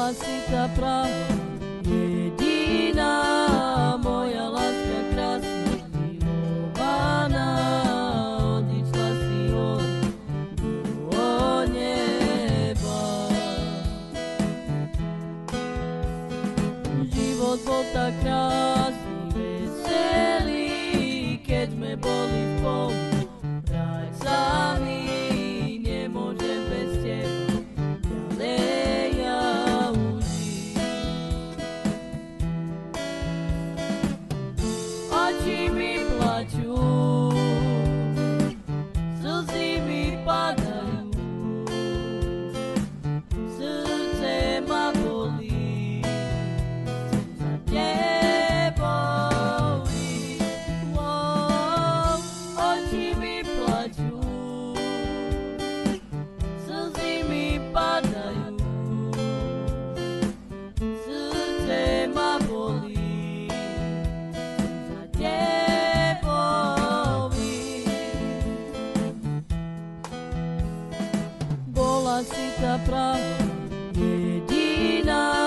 Bola si tá pravá, jediná, moja láska krásna, milovaná, odišla si do neba. Život bol tak krásny, veselý, keď sme boli spolu, vraj sami, nemôžem bez teba ďalej ja užiť. Oči mi plačú, slzy mi padajú, srdce ma bolí, za tebou ísť. Oči mi plačú, slzy mi padajú, srdce ma bolí, za tebou ísť. Bola si tá pravá, jediná,